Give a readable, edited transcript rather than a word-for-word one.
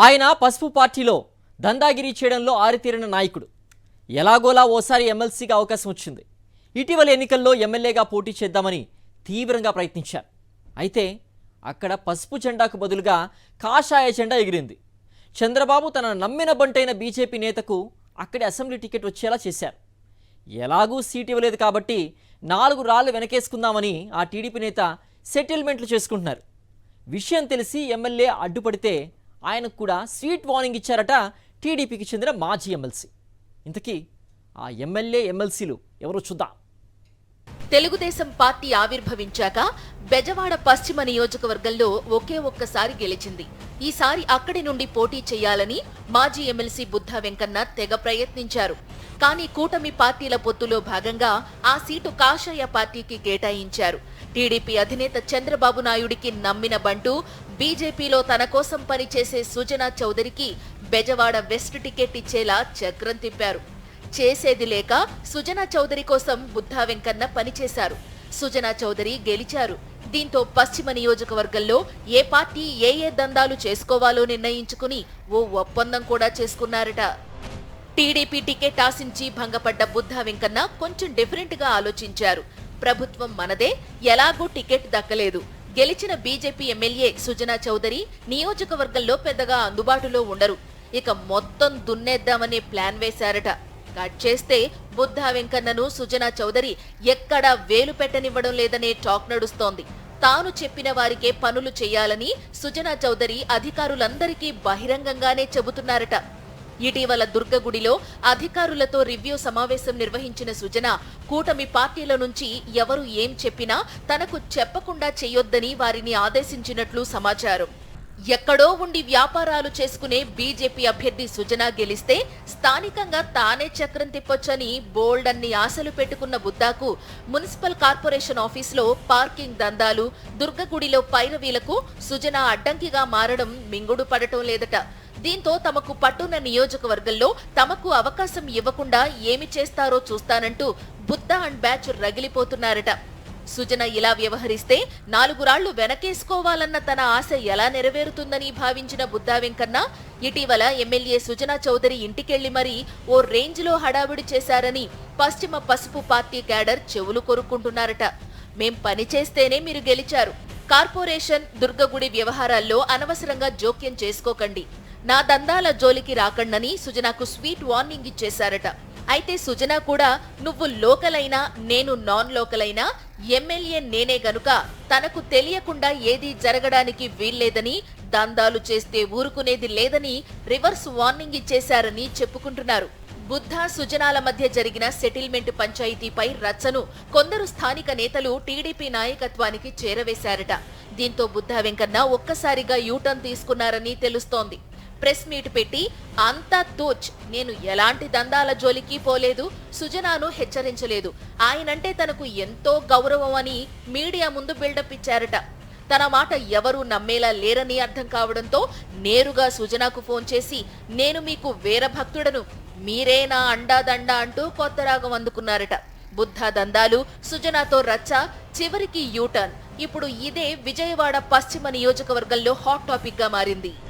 ఆయన పసుపు పార్టీలో దందాగిరి చేయడంలో ఆరితేరిన నాయకుడు. ఎలాగోలా ఓసారి ఎమ్మెల్సీగా అవకాశం వచ్చింది. ఇటీవల ఎన్నికల్లో ఎమ్మెల్యేగా పోటీ చేద్దామని తీవ్రంగా ప్రయత్నించారు. అయితే అక్కడ పసుపు జెండాకు బదులుగా కాషాయ జెండా ఎగిరింది. చంద్రబాబు తన నమ్మిన బంటైన బీజేపీ నేతకు అక్కడి అసెంబ్లీ టికెట్ వచ్చేలా చేశారు. ఎలాగూ సీట్ ఇవ్వలేదు కాబట్టి 4 రాళ్లు వెనకేసుకుందామని ఆ టీడీపీ నేత సెటిల్మెంట్లు చేసుకుంటున్నారు. విషయం తెలిసి ఎమ్మెల్యే అడ్డుపడితే ఆయనకు కూడా స్వీట్ వార్నింగ్ ఇచ్చారట టీడీపీకి చెందిన మాజీ ఎమ్మెల్సీ. ఇంతకీ ఆ ఎమ్మెల్సీలు ఎవరో చూద్దాం. తెలుగుదేశం పార్టీ ఆవిర్భవించాక బెజవాడ పశ్చిమ నియోజకవర్గంలో ఒకే ఒక్కసారి గెలిచింది. ఈసారి అక్కడి నుండి పోటీ చేయాలని మాజీ ఎమ్మెల్సీ బుద్ధా వెంకన్న తెగ ప్రయత్నించారు. కానీ కూటమి పార్టీల పొత్తులో భాగంగా ఆ సీటు కాషాయ పార్టీకి కేటాయించారు. టీడీపీ అధినేత చంద్రబాబు నాయుడికి నమ్మిన బంటూ బీజేపీలో తన కోసం పనిచేసే సుజనా చౌదరికి బెజవాడ వెస్ట్ టికెట్ ఇచ్చేలా చక్రం తిప్పారు. చేసేది లేక సుజనా చౌదరి కోసం బుద్ధా వెంకన్న పనిచేశారు. సుజనా చౌదరి గెలిచారు. దీంతో పశ్చిమ నియోజకవర్గంలో ఏ పార్టీ ఏ దందాలు చేసుకోవాలో నిర్ణయించుకుని ఓ ఒప్పందం కూడా చేసుకున్నారట. టీడీపీ టికెట్ ఆశించి భంగపడ్డ బుద్ధా వెంకన్న కొంచెం డిఫరెంట్ గా ఆలోచించారు. ప్రభుత్వం మనదే, ఎలాగూ టికెట్ దక్కలేదు. గెలిచిన బీజేపీ ఎమ్మెల్యే సుజనా చౌదరి నియోజకవర్గంలో పెద్దగా అందుబాటులో ఉండరు. ఇక మొత్తం దున్నేద్దామనే ప్లాన్ వేశారట. కట్ చేస్తే బుద్ధా వెంకన్నను సుజనా చౌదరి ఎక్కడా వేలు పెట్టనివ్వడం లేదనే టాక్ నడుస్తోంది. తాను చెప్పిన వారికే పనులు చేయాలని సుజనా చౌదరి అధికారులందరికీ బహిరంగంగానే చెబుతున్నారట. ఇటీవల దుర్గగుడిలో అధికారులతో రివ్యూ సమావేశం నిర్వహించిన సుజన కూటమి పార్టీల నుంచి ఎవరు ఏం చెప్పినా తనకు చెప్పకుండా చెయ్యొద్దని వారిని ఆదేశించినట్లు సమాచారం. ఎక్కడో ఉండి వ్యాపారాలు చేసుకునే బీజేపీ అభ్యర్థి సుజనా గెలిస్తే స్థానికంగా తానే చక్రం తిప్పొచ్చని బోల్డ్ అన్ని ఆశలు పెట్టుకున్న బుద్దాకు మున్సిపల్ కార్పొరేషన్ ఆఫీసులో పార్కింగ్ దందాలు, దుర్గగుడిలో పైరవీలకు సుజనా అడ్డంకిగా మారడం మింగుడు పడటం లేదట. దీంతో తమకు పట్టున్న నియోజకవర్గంలో తమకు అవకాశం ఇవ్వకుండా ఏమి చేస్తారో చూస్తానంటూ బుద్దా అండ్ బ్యాచ్ రగిలిపోతున్నారట. సుజన ఇలా వ్యవహరిస్తే 4 రాళ్లు వెనకేసుకోవాలన్న తన ఆశ ఎలా నెరవేరుతుందని భావించిన బుద్ధా వెంకన్న ఇటీవల ఎమ్మెల్యే సుజనా చౌదరి ఇంటికెళ్లి మరీ ఓ రేంజ్లో హడావిడి చేశారని పశ్చిమ పసుపు పార్టీ క్యాడర్ చెవులు కొరుక్కుంటున్నారట. మేం పని చేస్తేనే మీరు గెలిచారు. కార్పొరేషన్, దుర్గగుడి వ్యవహారాల్లో అనవసరంగా జోక్యం చేసుకోకండి, నా దందాల జోలికి రాకండని సుజనాకు స్వీట్ వార్నింగ్ ఇచ్చేశారట. అయితే సుజనా కూడా నువ్వు లోకల్ అయినా నేను నాన్ లోకల్ అయినా ఎమ్మెల్యే నేనే గనుక తనకు తెలియకుండా ఏదీ జరగడానికి వీల్లేదని, దందాలు చేస్తే ఊరుకునేది లేదని రివర్స్ వార్నింగ్ ఇచ్చేశారని చెప్పుకుంటున్నారు. బుద్ధా సుజనాల మధ్య జరిగిన సెటిల్మెంట్ పంచాయతీపై రచ్చను కొందరు స్థానిక నేతలు టీడీపీ నాయకత్వానికి చేరవేశారట. దీంతో బుద్ధా వెంకన్న ఒక్కసారిగా యూటర్న్ తీసుకున్నారని తెలుస్తోంది. ప్రెస్ మీట్ పెట్టి అంతా తోచ్, నేను ఎలాంటి దందాల జోలికి పోలేదు, సుజనాను హెచ్చరించలేదు, ఆయనంటే తనకు ఎంతో గౌరవం అని మీడియా ముందు బిల్డప్ ఇచ్చారట. తన మాట ఎవరూ నమ్మేలా లేరని అర్థం కావడంతో నేరుగా సుజనాకు ఫోన్ చేసి నేను మీకు వీరభక్తుడను, మీరే నా అండాదండా అంటూ కొత్త రాగం అందుకున్నారట. బుద్ధా దందాలు, సుజనాతో రచ్చ, చివరికి యూటర్న్. ఇప్పుడు ఇదే విజయవాడ పశ్చిమ నియోజకవర్గంలో హాట్ టాపిక్ గా మారింది.